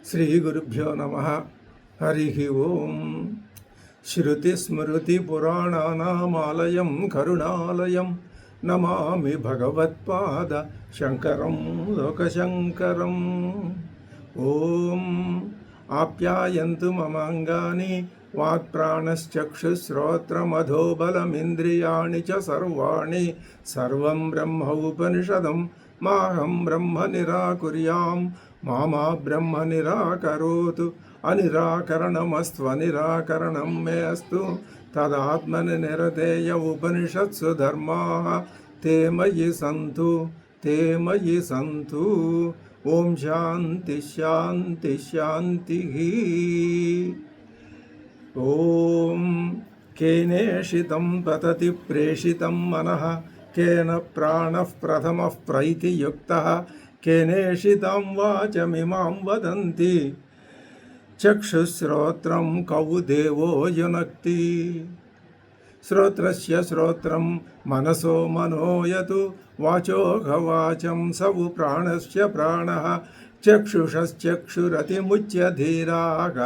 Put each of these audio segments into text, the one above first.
శ్రీగురుభ్యో నమ. హరి ఓం. శృతిస్మృతిపురాణానామాలయం కరుణాలయం నమామి భగవత్పాద శంకరం లోకశంకరం. ఓం ఆప్యాయంతు మమాంగాని వాక్ప్రాణశ్చక్షుశ్రోత్రమధోబలమింద్రియాణి చ సర్వాణి సర్వం బ్రహ్మ ఉపనిషదం మాహం బ్రహ్మ నిరాకుర్యాం మామా బ్రహ్మ నిరాకరోతు. అనిరాకరణమస్త్వనిరాకరణం మే అస్తు. తదాత్మని నిరతేయ ఉపనిషత్సు ధర్మాః తే మయి సంతు తే మయి సంతు. ఓం శాంతి శాంతి శాంతి. ఓం కేనేషితం పతతి ప్రేషితం మనః కేన ప్రాణః ప్రథమః ప్రైతియుక్తః కేనేషితాం వాచమిమాం వదంతి చక్షుశ్రోత్రం కౌ దేవో యునక్తి. శ్రోత్రస్య శ్రోత్రం మనసో మనోయతు వాచోఘవాచం సవు ప్రాణస్య ప్రాణః చక్షుషశ్చక్షురతిముచ్య ధీరాః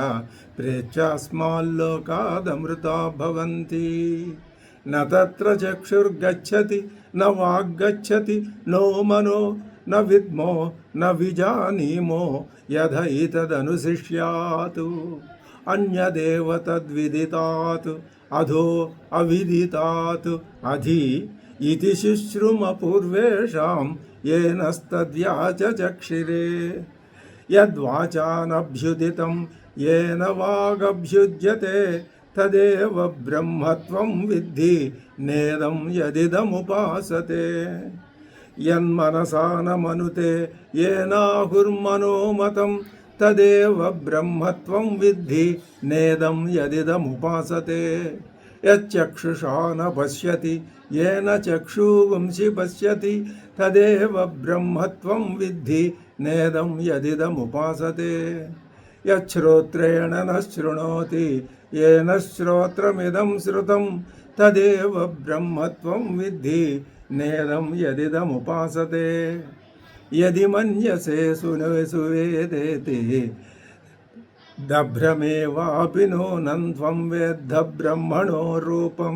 ప్రేత్యాస్మాల్లోకాదమృతా భవంతి. న తత్ర చక్షుర్గచ్చతి న వాగ్గచ్చతి నో మనో న విద్మో న విజానీమో యథైతదనుశిష్యాతు. అన్యదేవ తద్విదితాత్ అధో అవిదితాత్ అధి ఇతి శుశ్రుమపూర్వేషాం ఏనస్తద్వ్యాచక్షిరే. యద్వాచానభ్యుదితం ఏన వాగభ్యుజ్యతే తదేవ బ్రహ్మత్వం విద్ధి నేదం యదిదముపాసతే. యన్మనసానమనుతే ఏనాహుర్మనోమతం తదేవ బ్రహ్మత్వం విద్ధి నేదం యదిదముపాసతే. యచ్చక్షుషా న పశ్యతి ఏన చక్షుగుంసి పశ్యతి తదేవ బ్రహ్మత్వం విద్ధి నేదం యదిదముపాసతే. యశ్రోత్రేణ న శృణోతి ఏన శ్రోత్రమిదం శ్రుతం తదేవ బ్రహ్మత్వం విద్ధి నేదం యదిదముపాసతే. యది మన్యసే సువేదేతి దభ్రమేవాపి నూనం త్వం వేద్ధ బ్రహ్మణో రూపం.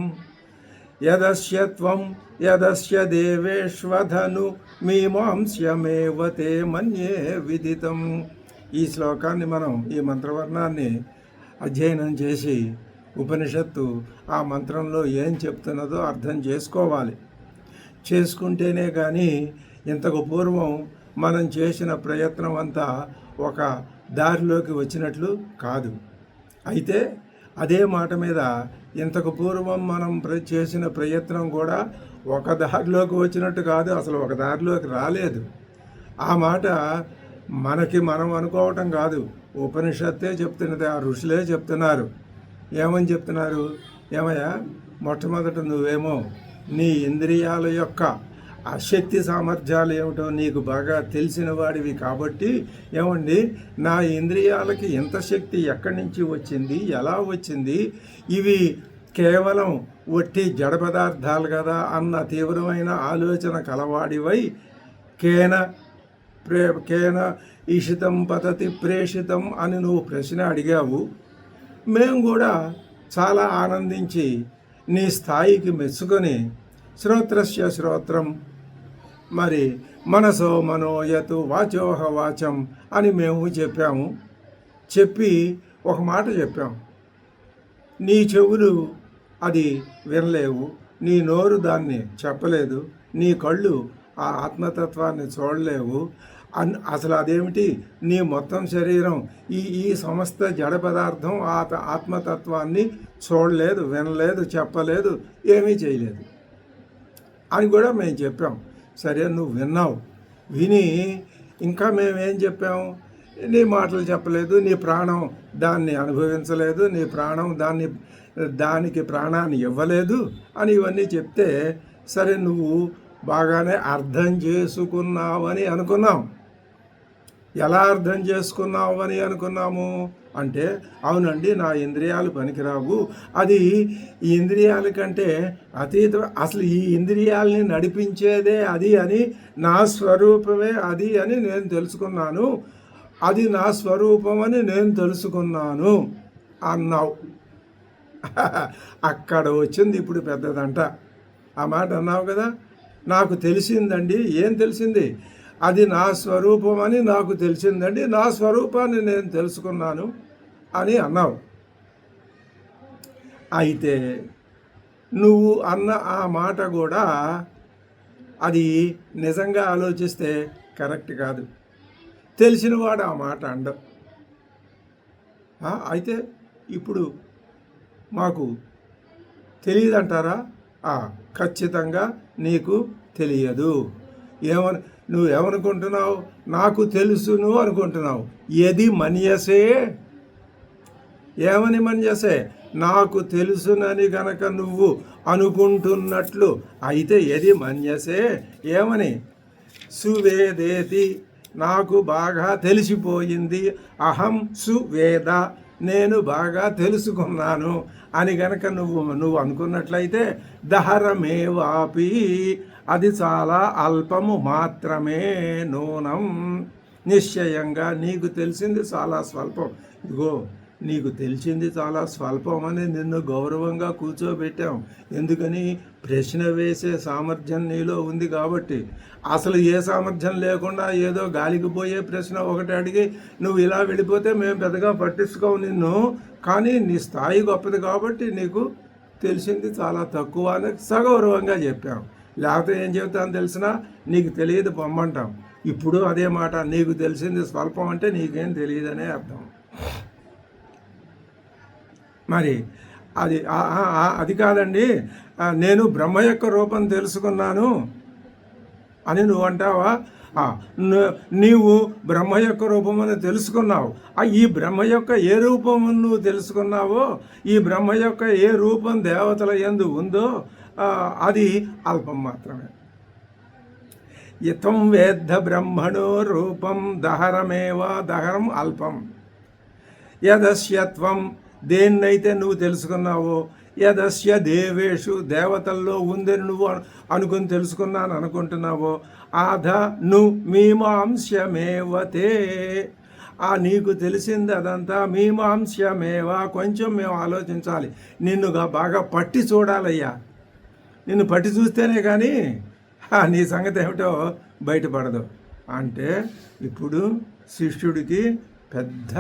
యదస్య త్వం యదస్య దేవేష్వధను మీమాంస్యమేవ తే మన్యే విదితం. ఈ శ్లోకాన్ని మనం ఈ మంత్రవర్ణాన్ని అధ్యయనం చేసి ఉపనిషత్తు ఆ మంత్రంలో ఏం చెప్తున్నదో అర్థం చేసుకోవాలి. చేసుకుంటేనే కానీ ఇంతకు పూర్వం మనం చేసిన ప్రయత్నం అంతా ఒక దారిలోకి వచ్చినట్లు కాదు. అయితే అదే మాట మీద ఇంతకు పూర్వం మనం చేసిన ప్రయత్నం కూడా ఒక దారిలోకి వచ్చినట్టు కాదు, అసలు ఒక దారిలోకి రాలేదు. ఆ మాట మనకి మనం అనుకోవటం కాదు, ఉపనిషత్తే చెప్తున్నది, ఆ ఋషులే చెప్తున్నారు. ఏమని చెప్తున్నారు? ఏమయ్యా, మొట్టమొదట నువ్వేమో నీ ఇంద్రియాల యొక్క ఆ శక్తి సామర్థ్యాలు ఏమిటో నీకు బాగా తెలిసిన వాడివి కాబట్టి, ఏమండి నా ఇంద్రియాలకి ఎంత శక్తి ఎక్కడి నుంచి వచ్చింది, ఎలా వచ్చింది, ఇవి కేవలం ఒట్టి జడ పదార్థాలు కదా అన్న తీవ్రమైన ఆలోచన కలవాడివై కేన ఈషితం పతతి ప్రేషితం అని నువ్వు ప్రశ్న అడిగావు. మేము కూడా చాలా ఆనందించి నీ స్థాయికి మెచ్చుకొని శ్రోత్రస్య శ్రోత్రం మరి మనసో మనోయతు వాచోహ వాచం అని మేము చెప్పాము. చెప్పి ఒక మాట చెప్పాము. నీ చెవులు అది వినలేవు, నీ నోరు దాన్ని చెప్పలేదు, నీ కళ్ళు ఆ ఆత్మతత్వాన్ని చూడలేవు. అసలు అదేమిటి, నీ మొత్తం శరీరం ఈ సమస్త జడ పదార్థం ఆత్మతత్వాన్ని చూడలేదు, వినలేదు, చెప్పలేదు, ఏమీ చేయలేదు అని కూడా మేము చెప్పాం. సరే, నువ్వు విన్నావు. విని ఇంకా మేమేం చెప్పాము? నీ మాటలు చెప్పలేదు, నీ ప్రాణం దాన్ని అనుభవించలేదు, నీ ప్రాణం దానికి ప్రాణాన్ని ఇవ్వలేదు అని ఇవన్నీ చెప్తే, సరే నువ్వు బాగానే అర్థం చేసుకున్నావని అనుకున్నాం. ఎలా అర్థం చేసుకున్నావు అని అనుకున్నాము అంటే, అవునండి నా ఇంద్రియాలు పనికిరావు, అది ఈ ఇంద్రియాల కంటే అతీత, అసలు ఈ ఇంద్రియాలని నడిపించేదే అది అని, నా స్వరూపమే అది అని నేను తెలుసుకున్నాను. అది నా స్వరూపమని నేను తెలుసుకున్నాను అన్నావు. అక్కడ వచ్చింది ఇప్పుడు పెద్దదంట. ఆ మాట అన్నావు కదా, నాకు తెలిసిందండి. ఏం తెలిసింది? అది నా స్వరూపమని నాకు తెలిసిందండి, నా స్వరూపాన్ని నేను తెలుసుకున్నాను అని అన్నావు. అయితే నువ్వు అన్న ఆ మాట కూడా అది నిజంగా ఆలోచిస్తే కరెక్ట్ కాదు. తెలిసినవాడు ఆ మాట అండం. అయితే ఇప్పుడు మాకు తెలియదంటారా? ఖచ్చితంగా నీకు తెలియదు. నువ్వేమనుకుంటున్నావు? నాకు తెలుసును అనుకుంటున్నావు. ఏది మన్యసే? ఏమని మన్యసే? నాకు తెలుసునని గనక నువ్వు అనుకుంటున్నట్లు అయితే ఏది మన్యసే? ఏమని? సువేదేతి, నాకు బాగా తెలిసిపోయింది. అహం సువేద, నేను బాగా తెలుసుకున్నాను అని గనక నువ్వు అనుకున్నట్లయితే దహరమేవాపి, అది చాలా అల్పము మాత్రమే. నూనం, నిశ్చయంగా నీకు తెలిసింది చాలా స్వల్పం. ఇదిగో నీకు తెలిసింది చాలా స్వల్పం అని నిన్ను గౌరవంగా కూర్చోబెట్టాం. ఎందుకని? ప్రశ్న వేసే సామర్థ్యం నీలో ఉంది కాబట్టి. అసలు ఏ సామర్థ్యం లేకుండా ఏదో గాలికి పోయే ప్రశ్న ఒకటి అడిగి నువ్వు ఇలా వెళ్ళిపోతే మేము పెద్దగా పట్టించుకోవు నిన్ను. కానీ నీ స్థాయి గొప్పది కాబట్టి నీకు తెలిసింది చాలా తక్కువ అని సగౌరవంగా చెప్పాం. లేకపోతే ఏం చెబుతాను తెలిసినా, నీకు తెలియదు పొమ్మంటాం. ఇప్పుడు అదే మాట, నీకు తెలిసింది స్వల్పం అంటే నీకేం తెలియదనే అర్థం. మరి అది కాదండి, నేను బ్రహ్మ యొక్క రూపం తెలుసుకున్నాను అని నువ్వు అంటావా? నీవు బ్రహ్మ యొక్క రూపమని తెలుసుకున్నావు. ఈ బ్రహ్మ యొక్క ఏ రూపం నువ్వు తెలుసుకున్నావో, ఈ బ్రహ్మ యొక్క ఏ రూపం దేవతల యందు ఉందో అది అల్పం మాత్రమే. ఇతం వేద్ద బ్రహ్మణో రూపం దహరమేవా, దహరం అల్పం. యదస్యత్వం, దేన్నైతే నువ్వు తెలుసుకున్నావో, యదస్య దేవేషు, దేవతల్లో ఉందని నువ్వు అనుకుని తెలుసుకున్నాను అనుకుంటున్నావో, ను మీమాంస్యమేవతే, నీకు తెలిసింది అదంతా మీమాంస్యమేవా. కొంచెం మేము ఆలోచించాలి, నిన్నుగా బాగా పట్టి చూడాలయ్యా. నిన్ను పట్టి చూస్తేనే కానీ నీ సంగతి ఏమిటో బయటపడదు. అంటే ఇప్పుడు శిష్యుడికి పెద్ద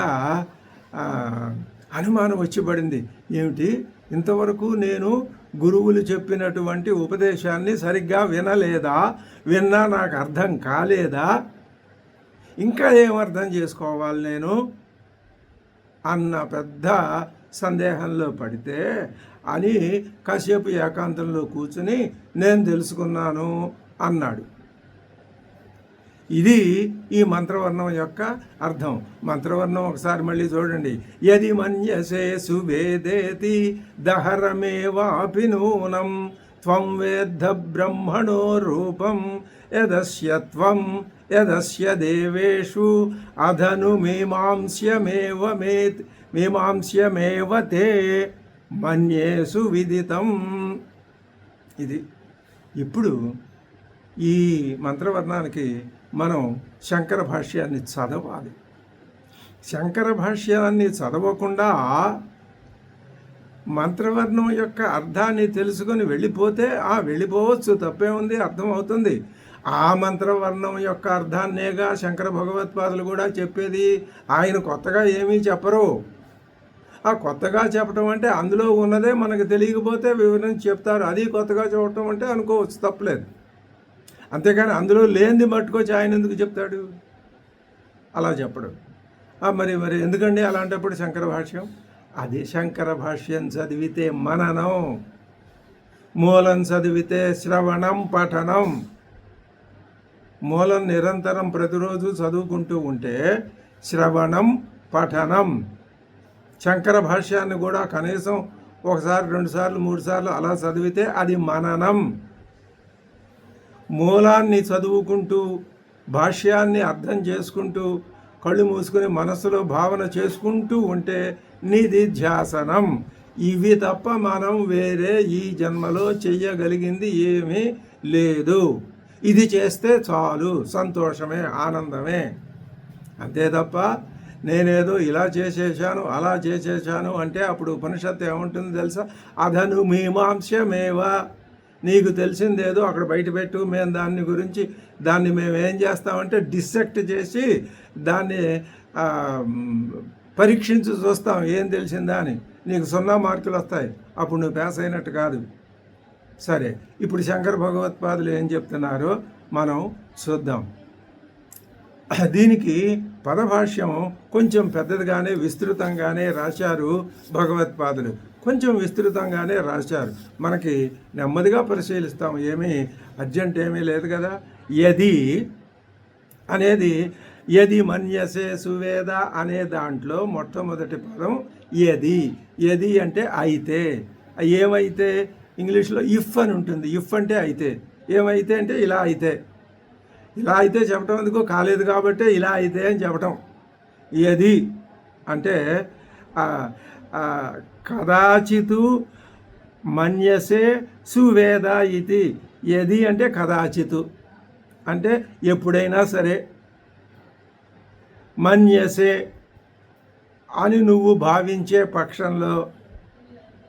అనుమానం వచ్చి పడింది. ఏమిటి, ఇంతవరకు నేను గురువులు చెప్పినటువంటి ఉపదేశాన్ని సరిగ్గా వినలేదా? విన్నా నాకు అర్థం కాలేదా? ఇంకా ఏమర్థం చేసుకోవాలి నేను అన్న పెద్ద సందేహంలో పడితే అని కాసేపు ఏకాంతంలో కూర్చుని నేను తెలుసుకున్నాను అన్నాడు. ఇది ఈ మంత్రవర్ణం యొక్క అర్థం. మంత్రవర్ణం ఒకసారి మళ్ళీ చూడండి. యది మన్యసే సువేదేతి దహరమేవాపి నూనం త్వం వేద్ధ బ్రహ్మణో రూపం యదస్యత్వం యదస్య దేవేషు అధను మీమాంస్యమేవ తే మన్యేసు విదితం. ఇది ఇప్పుడు ఈ మంత్రవర్ణానికి మనం శంకర భాష్యాన్ని చదవాలి. శంకర భాష్యాన్ని చదవకుండా మంత్రవర్ణం యొక్క అర్థాన్ని తెలుసుకొని వెళ్ళిపోతే వెళ్ళిపోవచ్చు, తప్పే ఉంది, అర్థమవుతుంది. ఆ మంత్రవర్ణం యొక్క అర్థాన్నేగా శంకర భగవత్పాదులు కూడా చెప్పేది. ఆయన కొత్తగా ఏమీ చెప్పరు. కొత్తగా చెప్పటం అంటే అందులో ఉన్నదే మనకు తెలియకపోతే వివరించి చెప్తారు. అది కొత్తగా చెప్పటం అంటే అనుకోవచ్చు, తప్పలేదు. అంతేకాని అందులో లేనిది మట్టుకొచ్చి ఆయన ఎందుకు చెప్తాడు? అలా చెప్పడు. మరి ఎందుకండి అలాంటప్పుడు శంకర భాష్యం? అది శంకర భాష్యం చదివితే మననం, మూలం చదివితే శ్రవణం పఠనం. మూలం నిరంతరం ప్రతిరోజు చదువుకుంటూ ఉంటే శ్రవణం పఠనం. శంకర భాష్యాన్ని కూడా కనీసం ఒకసారి, 2 సార్లు, 3 సార్లు అలా చదివితే అది మననం. మూలాన్ని చదువుకుంటూ భాష్యాన్ని అర్థం చేసుకుంటూ కళ్ళు మూసుకొని మనసులో భావన చేసుకుంటూ ఉంటే నిధిధ్యాసనం. ఇవి తప్ప మనం వేరే ఈ జన్మలో చెయ్యగలిగింది ఏమీ లేదు. ఇది చేస్తే చాలు, సంతోషమే, ఆనందమే. అంతే తప్ప నేనేదో ఇలా చేసేసాను అలా చేసేసాను అంటే అప్పుడు ఉపనిషత్తు ఏముంటుంది తెలుసా? అధను మీమాంసమేవా, నీకు తెలిసిందేదో అక్కడ బయట పెట్టు, మేము దాన్ని మేము ఏం చేస్తామంటే డిసెక్ట్ చేసి దాన్ని పరీక్షించి చూస్తాం ఏం తెలిసిందా అని. నీకు 0 మార్కులు వస్తాయి, అప్పుడు నువ్వు పాస్ అయినట్టు కాదు. సరే, ఇప్పుడు శంకర భగవత్పాదులు ఏం చెప్తున్నారో మనం చూద్దాం. దీనికి పదభాష్యం కొంచెం పెద్దదిగానే విస్తృతంగానే రాశారు భగవత్పాదులు, కొంచెం విస్తృతంగానే రాశారు. మనకి నెమ్మదిగా పరిశీలిస్తాం, ఏమీ అర్జెంట్ ఏమీ లేదు కదా. యది అనేది యది మన్యసే సువేద అనే దాంట్లో మొట్టమొదటి పదం యది. యది అంటే అయితే. ఏమైతే? ఇంగ్లీష్లో ఇఫ్ అని ఉంటుంది. ఇఫ్ అంటే అయితే. ఏమైతే అంటే ఇలా అయితే. ఇలా అయితే చెప్పటం ఎందుకు? కాలేదు కాబట్టి ఇలా అయితే అని చెప్పటం. యది అంటే కదాచితు మన్యసే సువేద ఇది. యది అంటే కదాచితు అంటే ఎప్పుడైనా సరే, మన్యసే అని నువ్వు భావించే పక్షంలో,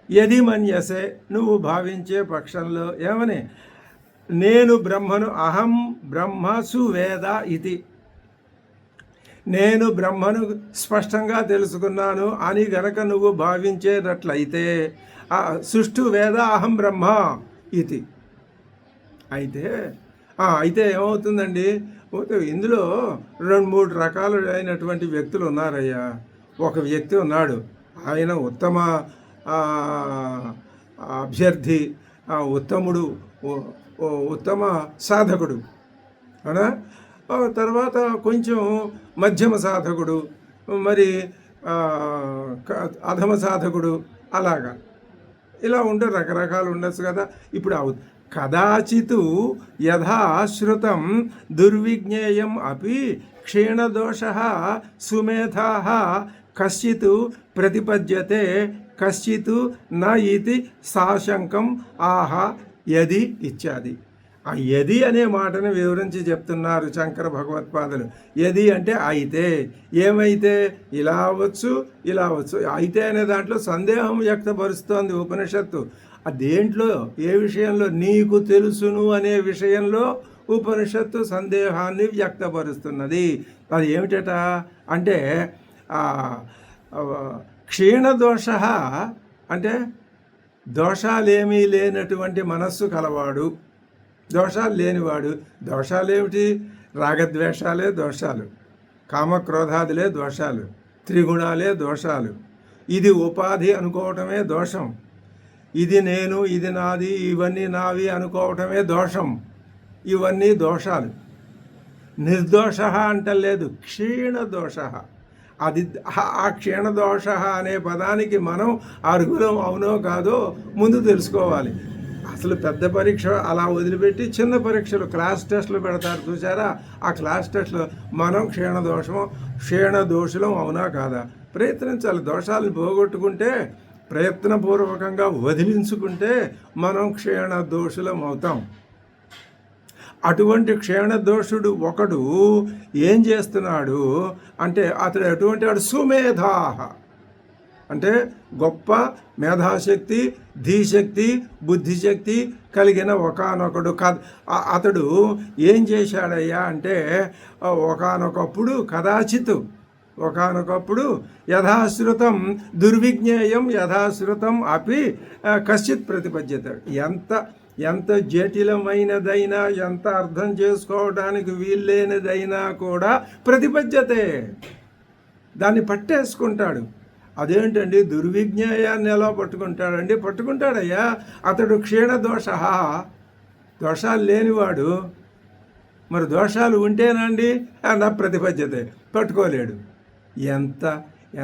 యది మన్యసే నువ్వు భావించే పక్షంలో ఏమని? నేను బ్రహ్మను, అహం బ్రహ్మ సువేద ఇది. నేను బ్రహ్మను స్పష్టంగా తెలుసుకున్నాను అని గనక నువ్వు భావించేటట్లయితే సుష్టు వేద అహం బ్రహ్మ ఇది. అయితే ఏమవుతుందండి? ఇందులో 2-3 రకాలైనటువంటి వ్యక్తులు ఉన్నారయ్యా. ఒక వ్యక్తి ఉన్నాడు, ఆయన ఉత్తమ అభ్యర్థి, ఉత్తముడు, ఉత్తమ సాధకుడు అనా. తర్వాత కొంచెం మధ్యమ సాధకుడు, మరి అధమ సాధకుడు, అలాగా ఇలా ఉండే రకరకాలు ఉండొచ్చు కదా. ఇప్పుడు కదాచిత్ యథాశ్రుతం దుర్విజ్ఞేయం అపి క్షీణదోష సుమేధా కశ్చిత్ ప్రతిపద్యతే కశ్చిత్ న ఇతి సాశంకం ఆహ యది ఇత్యాది. ఆ యది అనే మాటను వివరించి చెప్తున్నారు శంకర భగవత్పాదులు. యది అంటే అయితే. ఏమైతే? ఇలా అవ్వచ్చు, ఇలా అవ్వచ్చు. అయితే అనే దాంట్లో సందేహం వ్యక్తపరుస్తోంది ఉపనిషత్తు. దేంట్లో? ఏ విషయంలో? నీకు తెలుసును అనే విషయంలో ఉపనిషత్తు సందేహాన్ని వ్యక్తపరుస్తున్నది. అది ఏమిటట అంటే క్షీణదోష అంటే దోషాలేమీ లేనటువంటి మనస్సు కలవాడు, దోషాలు లేనివాడు. దోషాలేమిటి? రాగద్వేషాలే దోషాలు, కామక్రోధాదులే దోషాలు, త్రిగుణాలే దోషాలు. ఇది ఉపాధి అనుకోవటమే దోషం. ఇది నేను, ఇది నాది, ఇవన్నీ నావి అనుకోవటమే దోషం. ఇవన్నీ దోషాలు. నిర్దోష అంటలేదు, క్షీణదోష. అది ఆ క్షీణదోష అనే పదానికి మనం అర్హులం అవునో కాదో ముందు తెలుసుకోవాలి. అసలు పెద్ద పరీక్ష అలా వదిలిపెట్టి చిన్న పరీక్షలు, క్లాస్ టెస్టులు పెడతారు చూసారా? ఆ క్లాస్ టెస్టులో మనం క్షీణదోషులం అవునా కాదా ప్రయత్నించాలి. దోషాలను పోగొట్టుకుంటే, ప్రయత్నపూర్వకంగా వదిలించుకుంటే మనం క్షీణదోషులం అవుతాం. అటువంటి క్షీణదోషుడు ఒకడు ఏం చేస్తున్నాడు అంటే, అతడు ఎటువంటి వాడు? సుమేధాహ అంటే గొప్ప మేధాశక్తి, ధీశక్తి, బుద్ధిశక్తి కలిగిన ఒకానొకడు. అతడు ఏం చేశాడయ్యా అంటే, ఒకానొకప్పుడు యథాశ్రుతం దుర్విజ్ఞేయం యథాశ్రుతం అపి కశ్చిత్ ప్రతిపద్యత. ఎంత జటిలమైనదైనా, ఎంత అర్థం చేసుకోవడానికి వీల్లేనిదైనా కూడా ప్రతిపద్యతే, దాన్ని పట్టేసుకుంటాడు. అదేంటండి? దుర్విజ్ఞేయాన్ని ఎలా పట్టుకుంటాడండి? పట్టుకుంటాడయ్యా. అతడు క్షీణదోష, దోషాలు లేనివాడు. మరి దోషాలు ఉంటేనండి నా ప్రతిపద్యతే, పట్టుకోలేడు.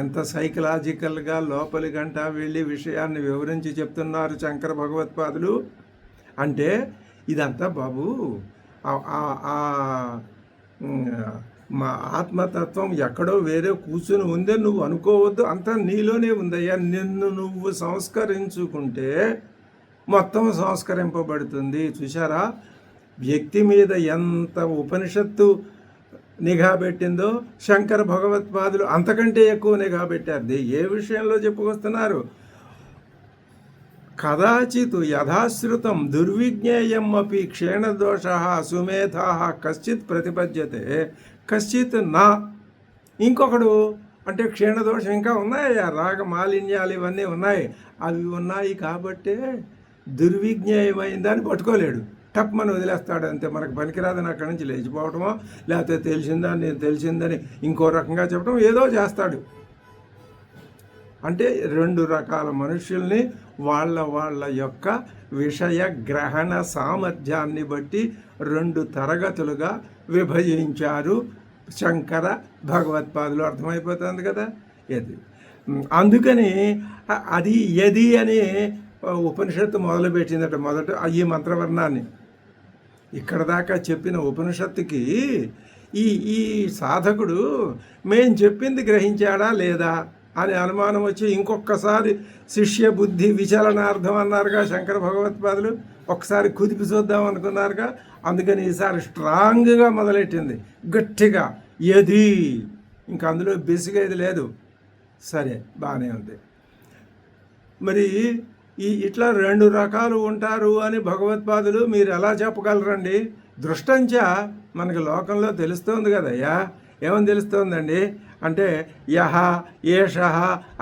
ఎంత సైకలాజికల్గా లోపలి గంట వెళ్ళి విషయాన్ని వివరించి చెప్తున్నారు శంకర భగవత్పాదులు. అంటే ఇదంతా బాబు మా ఆత్మతత్వం ఎక్కడో వేరే కూర్చుని ఉందని నువ్వు అనుకోవద్దు. అంతా నీలోనే ఉందయ్యా. నిన్ను నువ్వు సంస్కరించుకుంటే మొత్తం సంస్కరింపబడుతుంది. చూసారా? వ్యక్తి మీద ఎంత ఉపనిషత్తు నిఘా పెట్టిందో శంకర భగవత్పాదులు అంతకంటే ఎక్కువ నిఘా పెట్టారు. ఏ విషయంలో చెప్పుకొస్తున్నారు? కదాచిత్ యథాశ్రుతం దుర్విజ్ఞేయం అపి క్షీణదోష సుమేధా కశ్చిత్ ప్రతిపద్యతే కశ్చిత్ నా. ఇంకొకడు అంటే క్షీణదోషం ఇంకా ఉన్నాయి, రాగ మాలిన్యాలు ఇవన్నీ ఉన్నాయి. అవి ఉన్నాయి కాబట్టే దుర్విజ్ఞేయమైందని పట్టుకోలేడు, టప్మని వదిలేస్తాడు అంతే. మనకు పనికిరాదని అక్కడి నుంచి లేచిపోవటమో, లేకపోతే నేను తెలిసిందని ఇంకో రకంగా చెప్పడం, ఏదో చేస్తాడు. అంటే రెండు రకాల మనుషుల్ని వాళ్ళ యొక్క విషయ గ్రహణ సామర్థ్యాన్ని బట్టి రెండు తరగతులుగా విభజించారు శంకర భగవత్పాదులు. అర్థమైపోతుంది కదా ఇది. అందుకని అది యది అని ఉపనిషత్తు మొదలుపెట్టిందట. మొదట ఈ మంత్రవర్ణాన్ని ఇక్కడ దాకా చెప్పిన ఉపనిషత్తుకి ఈ సాధకుడు మేం చెప్పింది గ్రహించాడా లేదా అని అనుమానం వచ్చి ఇంకొకసారి శిష్య బుద్ధి విచలనార్థం అన్నారుగా శంకర భగవత్పాదులు. ఒకసారి కుదిపి చూద్దాం అనుకున్నారుగా. అందుకని ఈసారి స్ట్రాంగ్గా మొదలెట్టింది, గట్టిగా ఏది. ఇంకా అందులో బెసిగేది లేదు. సరే, బాగానే ఉంది. మరి ఇట్లా రెండు రకాలు ఉంటారు అని భగవత్పాదులు మీరు ఎలా చెప్పగలరండి? దృష్టంచా మనకి లోకంలో తెలుస్తోంది కదయ్యా. ఏమని తెలుస్తోందండి అంటే యహ ఏష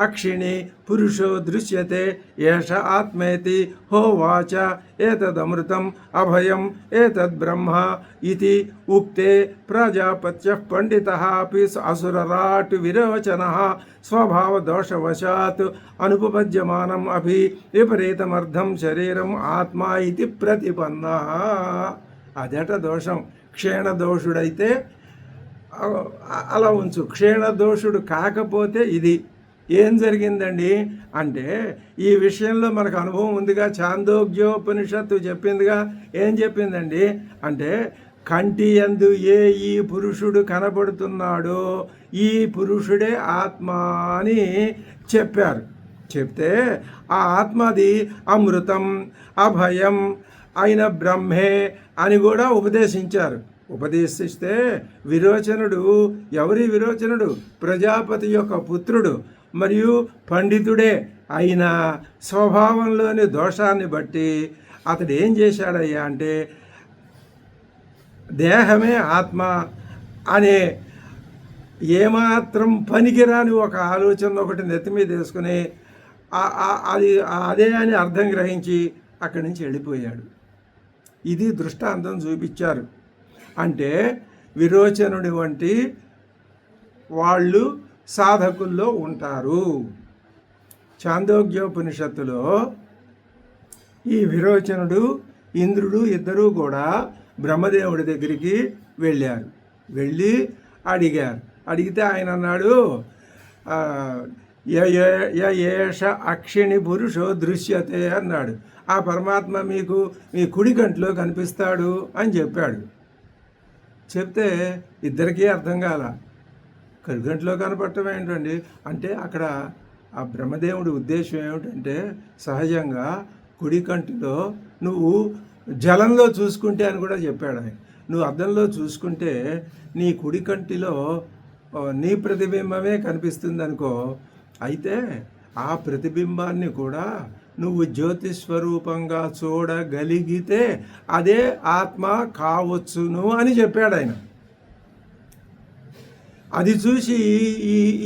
అక్షిణి పురుషో దృశ్యతే ఏష ఆత్మేతి హోవాచ ఏతదమృతం అభయం ఏతద్ బ్రహ్మ ఇది ఉక్తే ప్రజాపత్య పండితః అపి అసురరాట్ విరోచనః స్వభావదోషవశాత్ అనుపపద్యమానం అభి విపరీతమర్థం శరీరం ఆత్మా ఇది ప్రతిపన్నః. అదట దోషం. క్షీణదోషుడైతే అలా ఉంచు, క్షీణదోషుడు కాకపోతే ఇది. ఏం జరిగిందండి అంటే ఈ విషయంలో మనకు అనుభవం ఉందిగా. ఛాందోగ్యోపనిషత్తు చెప్పిందిగా. ఏం చెప్పిందండి అంటే కంటి యందు ఈ పురుషుడు కనబడుతున్నాడో ఈ పురుషుడే ఆత్మ అని చెప్పారు. చెప్తే ఆ ఆత్మది అమృతం అభయం అయిన బ్రహ్మే అని కూడా ఉపదేశించారు. ఉపదేశిస్తే విరోచనుడు, ఎవరి విరోచనుడు? ప్రజాపతి యొక్క పుత్రుడు మరియు పండితుడే అయిన స్వభావంలోని దోషాన్ని బట్టి అతడు ఏం చేశాడయ్యా అంటే దేహమే ఆత్మ అనే ఏమాత్రం పనికిరాని ఒక ఆలోచన ఒకటి నెత్తి మీద వేసుకుని అదే అని అర్థం గ్రహించి అక్కడి నుంచి వెళ్ళిపోయాడు. ఇది దృష్టాంతం చూపించారు. అంటే విరోచనుడి వంటి వాళ్ళు సాధకుల్లో ఉంటారు. ఛాందోగ్యోపనిషత్తులో ఈ విరోచనుడు ఇంద్రుడు ఇద్దరూ కూడా బ్రహ్మదేవుడి దగ్గరికి వెళ్ళారు. వెళ్ళి అడిగారు. అడిగితే ఆయన అన్నాడు ఏష అక్షిణి పురుషో దృశ్యతే అన్నాడు. ఆ పరమాత్మ మీకు మీ కుడి కంట్లో కనిపిస్తాడు అని చెప్పాడు. చెప్తే ఇద్దరికీ అర్థం కాల. కుడి కంట్లో కనపడటం ఏంటండి అంటే అక్కడ ఆ బ్రహ్మదేవుడి ఉద్దేశం ఏమిటంటే సహజంగా కుడి కంటిలో నువ్వు జలంలో చూసుకుంటే అని కూడా చెప్పాడు ఆయన. నువ్వు అద్దంలో చూసుకుంటే నీ కుడి కంటిలో నీ ప్రతిబింబమే కనిపిస్తుంది అనుకో. అయితే ఆ ప్రతిబింబాన్ని కూడా నువ్వు జ్యోతిస్వరూపంగా చూడగలిగితే అదే ఆత్మ కావచ్చును అని చెప్పాడు ఆయన. అది చూసి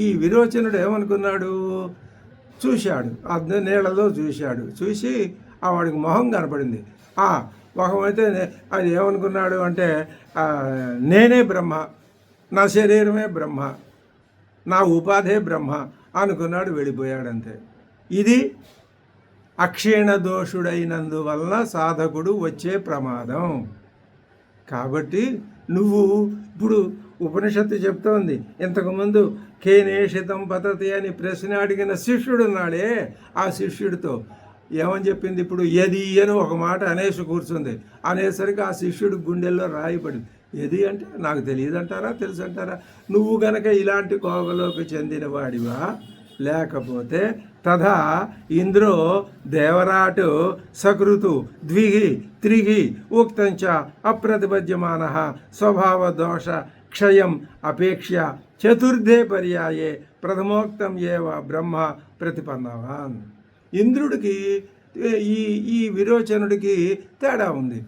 ఈ విరోచనుడు ఏమనుకున్నాడు? చూశాడు, అద్దం నీళ్ళలో చూశాడు. చూసి వాడికి మొహం కనపడింది. మొహం అయితే అది ఏమనుకున్నాడు అంటే నేనే బ్రహ్మ, నా శరీరమే బ్రహ్మ, నా ఉపాధే బ్రహ్మ అనుకున్నాడు. వెళ్ళిపోయాడంతే. ఇది అక్షీణ దోషుడైనందువలన సాధకుడు వచ్చే ప్రమాదం. కాబట్టి నువ్వు ఇప్పుడు ఉపనిషత్తు చెప్తోంది, ఇంతకుముందు కేనేషితం పతతి అని ప్రశ్న అడిగిన శిష్యుడున్నాడే, ఆ శిష్యుడితో ఏమని చెప్పింది? ఇప్పుడు ఎది అని ఒక మాట అనేసి కూర్చుంది. అనేసరికి ఆ శిష్యుడి గుండెల్లో రాయిపడింది. ఎది అంటే నాకు తెలియదంటారా, తెలుసు అంటారా? నువ్వు గనక ఇలాంటి కోవలోకి చెందిన వాడివా? లేకపోతే తథా ఇంద్రో దేవరాట్ సకృతు ద్విహి త్రిహి ఉక్తంచ అప్రతిపద్యమాన స్వభావ దోష క్షయం అపేక్ష చతుర్థే పర్యాయే ప్రథమోక్తం ఏవ బ్రహ్మ ప్రతిపన్నవాన్. ఇంద్రుడికి ఈ ఈ విరోచనుడికి తేడా ఉంది.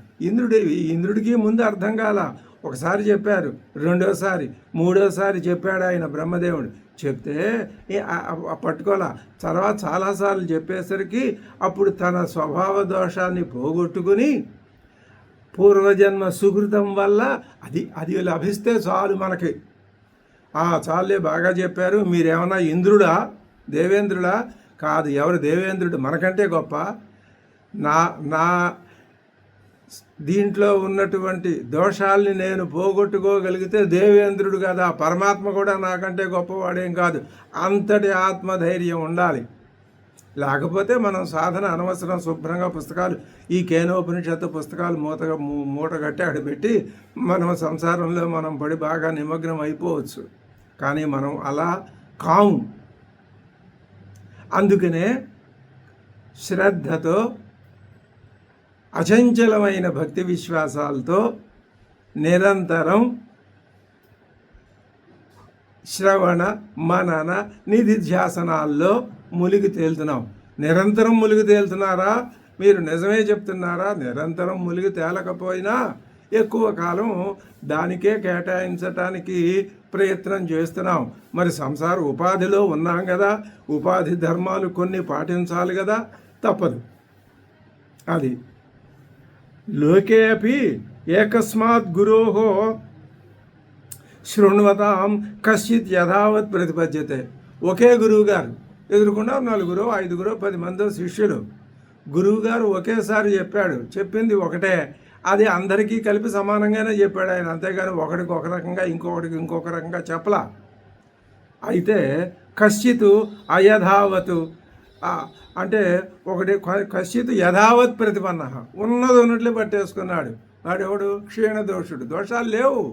ఇంద్రుడికి ముందు అర్థం కాల, ఒకసారి చెప్పారు, రెండోసారి మూడోసారి చెప్పాడు ఆయన బ్రహ్మదేవుడు. చెప్తే పట్టుకోలా. తర్వాత చాలాసార్లు చెప్పేసరికి అప్పుడు తన స్వభావ దోషాన్ని పోగొట్టుకుని పూర్వజన్మ సుకృతం వల్ల అది లభిస్తే చాలు మనకి. చాలే, బాగా చెప్పారు, మీరేమన్నా ఇంద్రుడా దేవేంద్రుడా? కాదు, ఎవరు దేవేంద్రుడు మనకంటే గొప్ప? నా దీంట్లో ఉన్నటువంటి దోషాల్ని నేను పోగొట్టుకోగలిగితే దేవేంద్రుడు కదా, పరమాత్మ కూడా నాకంటే గొప్పవాడేం కాదు. అంతటి ఆత్మధైర్యం ఉండాలి. లేకపోతే మనం సాధన అనవసరం. శుభ్రంగా పుస్తకాలు, ఈ కేనోపనిషత్తు పుస్తకాలు మూట కట్టి అడబెట్టి మనం సంసారంలో మనం పడి బాగా నిమగ్నం అయిపోవచ్చు. కానీ మనం అలా కాము. అందుకనే శ్రద్ధతో అచంచలమైన భక్తి విశ్వాసాలతో నిరంతరం శ్రవణ మనన నిధిధ్యాసనాల్లో మునిగి తేలుతున్నాం. నిరంతరం మునిగి తేలుతున్నారా? మీరు నిజమే చెప్తున్నారా? నిరంతరం మునిగి తేలకపోయినా ఎక్కువ కాలం దానికే కేటాయించటానికి ప్రయత్నం చేస్తున్నాం. మరి సంసార ఉపాధిలో ఉన్నాం కదా, ఉపాధి ధర్మాలు కొన్ని పాటించాలి కదా, తప్పదు. అది లోకే అపి ఏకస్మాత్ గురోహో శృణ్వతాం కశ్చిత్ యథావత్ ప్రతిపద్యతే. ఒకే గురువు గారు ఎదురుకుండా 4, 5, 10 మంది శిష్యులు. గురువుగారు ఒకేసారి చెప్పాడు, చెప్పింది ఒకటే, అది అందరికీ కలిపి సమానంగానే చెప్పాడు ఆయన. అంతేగాని ఒకడికి ఒక రకంగా ఇంకొకటికి ఇంకొక రకంగా చెప్పలా. అయితే కశ్చిత్ అయథావత్ అంటే ఒకటి కశ్చిత్ యథావత్ ప్రతిపన్న, ఉన్నది ఉన్నట్లే పట్టేసుకున్నాడు. వాడెవడు? క్షీణదోషుడు. దోషాలు లేవు,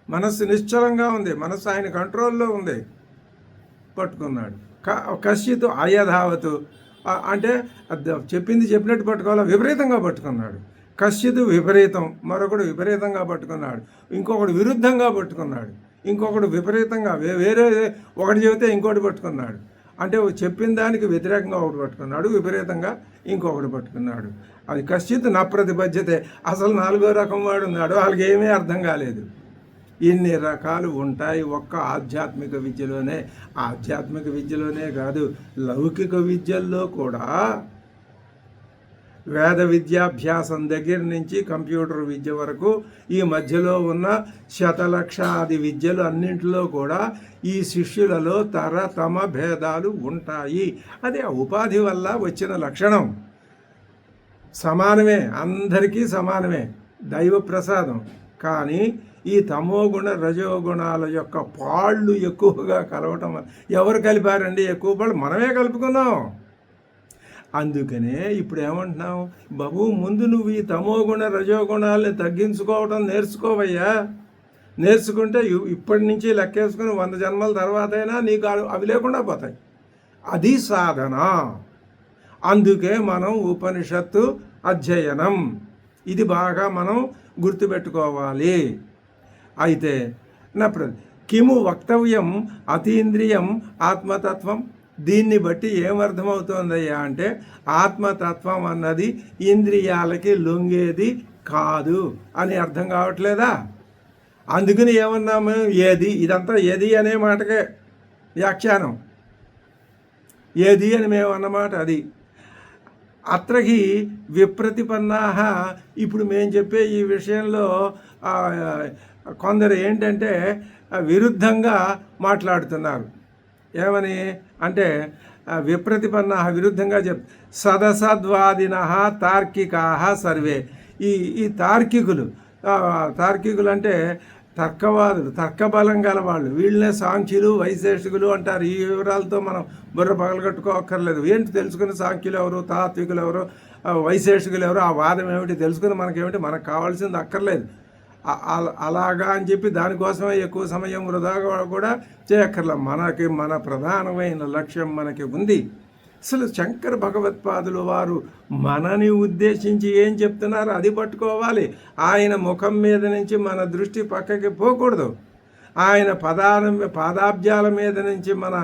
మనస్సు నిశ్చలంగా ఉంది, మనస్సు ఆయన కంట్రోల్లో ఉంది, పట్టుకున్నాడు. కశ్చిత్ అయథావత్ అంటే చెప్పింది చెప్పినట్టు పట్టుకోవాలా, విపరీతంగా పట్టుకున్నాడు. కశ్చిత్ విపరీతం, మరొకడు విపరీతంగా పట్టుకున్నాడు, ఇంకొకడు విరుద్ధంగా పట్టుకున్నాడు, ఇంకొకడు విపరీతంగా వేరే ఒకటి చెబితే ఇంకోటి పట్టుకున్నాడు. అంటే చెప్పిన దానికి వ్యతిరేకంగా ఒకటి పట్టుకున్నాడు, విపరీతంగా ఇంకొకటి పట్టుకున్నాడు. అది కశ్చిత్ నా ప్రతిపద్యతే. అసలు 4వ రకం వాడు ఉన్నాడు, వాళ్ళకి ఏమీ అర్థం కాలేదు. ఇన్ని రకాలు ఉంటాయి ఒక్క ఆధ్యాత్మిక విద్యలోనే. ఆధ్యాత్మిక విద్యలోనే కాదు, లౌకిక విద్యల్లో కూడా వేద విద్యాభ్యాసం దగ్గర నుంచి కంప్యూటర్ విద్య వరకు ఈ మధ్యలో ఉన్న శతలక్షాది విద్యలు అన్నింటిలో కూడా ఈ శిష్యులలో తమ భేదాలు ఉంటాయి. అది ఆ ఉపాధి వల్ల వచ్చిన లక్షణం. సమానమే, అందరికీ సమానమే, దైవ ప్రసాదం. కానీ ఈ తమోగుణ రజోగుణాల యొక్క పాళ్ళు ఎక్కువగా కలవటం. ఎవరు కలిపారండి ఎక్కువ పాళ్ళు? మనమే కలుపుకున్నాం. అందుకనే ఇప్పుడు ఏమంటున్నావు? బాబు, ముందు నువ్వు ఈ తమోగుణ రజోగుణాలని తగ్గించుకోవటం నేర్చుకోవయ్యా. నేర్చుకుంటే ఇప్పటి నుంచి లెక్కేసుకుని 100 జన్మల తర్వాత అయినా నీకు అవి లేకుండా పోతాయి. అది సాధన. అందుకే మనం ఉపనిషత్తు అధ్యయనం, ఇది బాగా మనం గుర్తుపెట్టుకోవాలి. అయితే కిము వక్తవ్యం అతీంద్రియం ఆత్మతత్వం. దీన్ని బట్టి ఏమర్థమవుతోందయ్యా అంటే ఆత్మతత్వం అన్నది ఇంద్రియాలకి లొంగేది కాదు అని అర్థం కావట్లేదా? అందుకని ఏమన్నాము? ఏది, ఇదంతా ఏది అనే మాటకే వ్యాఖ్యానం. ఏది అని మేము అన్నమాట అది. అత్రహి విప్రతిపన్నాహ. ఇప్పుడు మేము చెప్పే ఈ విషయంలో కొందరు ఏంటంటే విరుద్ధంగా మాట్లాడుతున్నారు. ఏమని అంటే విప్రతిపన్నా, విరుద్ధంగా సదసద్వాదిన తార్కికా సర్వే. ఈ తార్కికులు అంటే తర్కవాదులు, తర్కబలం గల వాళ్ళు, వీళ్ళనే సాంఖ్యులు వైశేషికులు అంటారు. ఈ వివరాలతో మనం బుర్ర పగలగట్టుకోక్కర్లేదు. ఏంటి తెలుసుకుని సాంఖ్యులు ఎవరు, తాత్వికులు ఎవరు, వైశేషికులు ఎవరు, ఆ వాదం ఏమిటి తెలుసుకుని మనకేమిటి, మనకు కావాల్సింది అక్కర్లేదు. అలాగా అని చెప్పి దానికోసమే ఎక్కువ సమయం వృధా కూడా చేయక్కర్లేదు. మన ప్రధానమైన లక్ష్యం మనకి ఉంది. అసలు శంకర భగవత్పాదులు వారు మనని ఉద్దేశించి ఏం చెప్తున్నారో అది పట్టుకోవాలి. ఆయన ముఖం మీద నుంచి మన దృష్టి పక్కకి పోకూడదు. ఆయన పాదాబ్జాల మీద నుంచి మన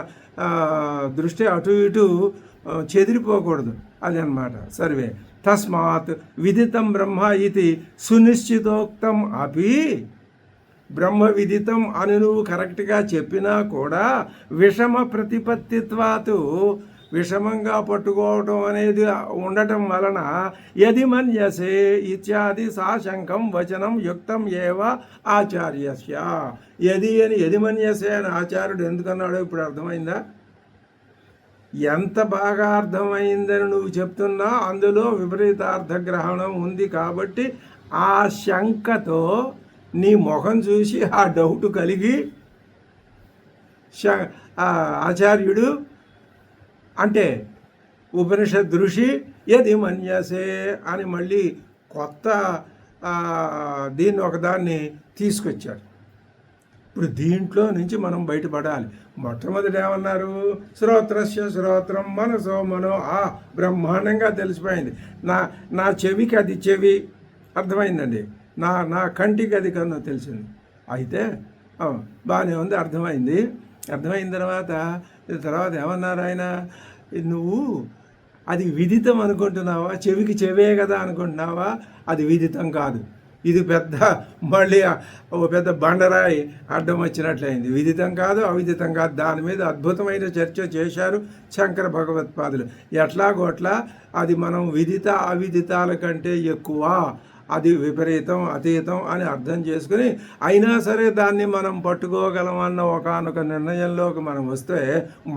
దృష్టి అటు ఇటు చెదిరిపోకూడదు. అది అన్నమాట. సర్వే తస్మాత్ విదితం బ్రహ్మ ఇది సునిశ్చితోక్తం అపి, బ్రహ్మ విదితం అని నువ్వు కరెక్ట్గా చెప్పినా కూడా విషమ ప్రతిపత్తిత్వాతు, విషమంగా పట్టుకోవటం అనేది ఉండటం వలన యది మన్యసే ఇత్యాది సాశంకం వచనం యుక్తం ఏవ ఆచార్యస్య. యది మన్యసే అని ఆచార్యుడు ఎందుకన్నాడో ఇప్పుడు అర్థమైందా? ఎంత బాగా అర్థమైందని నువ్వు చెప్తున్నా అందులో విపరీతార్థగ్రహణం ఉంది. కాబట్టి ఆ శంకతో నీ ముఖం చూసి ఆ డౌట్ కలిగి ఆచార్యుడు అంటే ఉపనిషద్ ఋషి యది మన్యసే అని మళ్ళీ కొత్త దీన్ని ఒకదాన్ని తీసుకొచ్చాడు. ఇప్పుడు దీంట్లో నుంచి మనం బయటపడాలి. మొట్టమొదటి ఏమన్నారు? శ్రోత్రస్య శ్రోత్రం మనసో మనో. బ్రహ్మాండంగా తెలిసిపోయింది. నా చెవికి అది చెవి అర్థమైందండి, నా కంటికి అది కన్ను తెలిసింది. అయితే బాగానే ఉంది, అర్థమైన తర్వాత ఏమన్నారు ఆయన? నువ్వు అది విదితం అనుకుంటున్నావా? చెవికి చెవే కదా అనుకుంటున్నావా? అది విదితం కాదు. ఇది మళ్ళీ పెద్ద బండరాయి అడ్డం వచ్చినట్లయింది. విదితం కాదు, అవిదితం కాదు. దాని మీద అద్భుతమైన చర్చ చేశారు శంకర భగవత్పాదులు. ఎట్లాగోట్లా అది మనం విదిత అవిదితాల కంటే ఎక్కువ, అది విపరీతం అతీతం అని అర్థం చేసుకుని అయినా సరే దాన్ని మనం పట్టుకోగలం అన్న ఒకానొక నిర్ణయంలోకి మనం వస్తే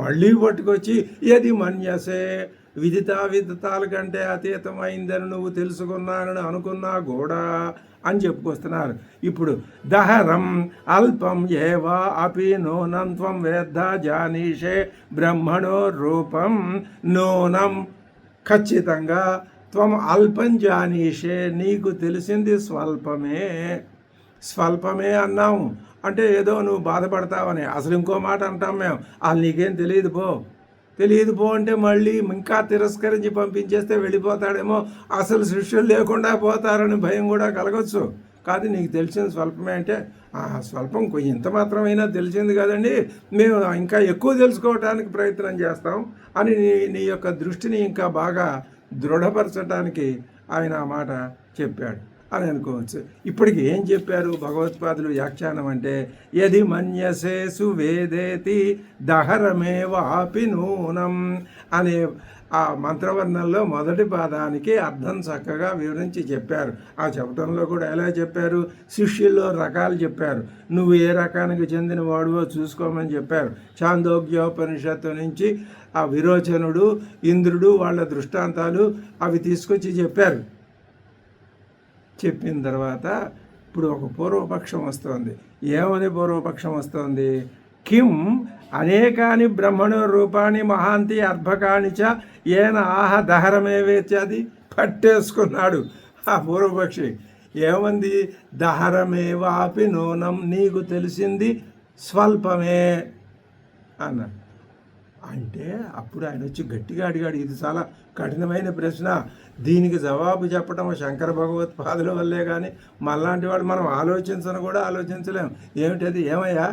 మళ్ళీ పట్టుకొచ్చి యది మన్యసే విదితాల కంటే అతీతమైందని నువ్వు తెలుసుకున్నానని అనుకున్నా కూడా అని చెప్పుకొస్తున్నారు. ఇప్పుడు దహరం అల్పం ఏవా అపి నూనం త్వం వేద్ద జానీషే బ్రహ్మణో రూపం నూనం, ఖచ్చితంగా త్వం అల్పం జానీషే, నీకు తెలిసింది స్వల్పమే అన్నాము. అంటే ఏదో నువ్వు బాధపడతావని. అసలు ఇంకో మాట అంటాం మేము, వాళ్ళు నీకేం తెలియదు పో అంటే మళ్ళీ ఇంకా తిరస్కరించి పంపించేస్తే వెళ్ళిపోతాడేమో, అసలు శిష్యులు లేకుండా పోతారని భయం కూడా కలగచ్చు. కాదు, నీకు తెలిసింది స్వల్పమే అంటే స్వల్పం ఇంత మాత్రమైనా తెలిసింది కదండి, మేము ఇంకా ఎక్కువ తెలుసుకోవడానికి ప్రయత్నం చేస్తాం అని నీ యొక్క దృష్టిని ఇంకా బాగా దృఢపరచడానికి ఆయన ఆ మాట చెప్పాడు అని అనుకోవచ్చు. ఇప్పటికి ఏం చెప్పారు భగవత్పాదులు వ్యాఖ్యానం అంటే యది మన్యసేసు వేదేతి దహరమేవాపి నూనం అనే ఆ మంత్రవర్ణంలో మొదటి పాదానికి అర్థం చక్కగా వివరించి చెప్పారు. ఆ చెప్పడంలో కూడా ఎలా చెప్పారు? శిష్యుల్లో రకాలు చెప్పారు. నువ్వు ఏ రకానికి చెందిన వాడువో చూసుకోమని చెప్పారు. ఛాందోగ్యోపనిషత్తు నుంచి ఆ విరోచనుడు, ఇంద్రుడు వాళ్ళ దృష్టాంతాలు అవి తీసుకొచ్చి చెప్పారు. చెప్పిన తర్వాత ఇప్పుడు ఒక పూర్వపక్షం వస్తుంది. ఏమని పూర్వపక్షం వస్తుంది? కిం అనేకాని బ్రహ్మణ రూపాన్ని మహాంతి అర్భకాని చ ఏన ఆహ దహరమేవేత్యాది పట్టేసుకున్నాడు ఆ పూర్వపక్షి. ఏమంది? దహరమేవాపి నూనం, నీకు తెలిసింది స్వల్పమే అన్నాడు. అంటే అప్పుడు ఆయన వచ్చి గట్టిగా అడిగాడు, ఇది చాలా కఠినమైన ప్రశ్న, దీనికి జవాబు చెప్పడం శంకర భగవత్పాదుల వల్లే కానీ మళ్ళాంటి వాడు మనం ఆలోచించలేం. ఏమిటది? ఏమయ్యా,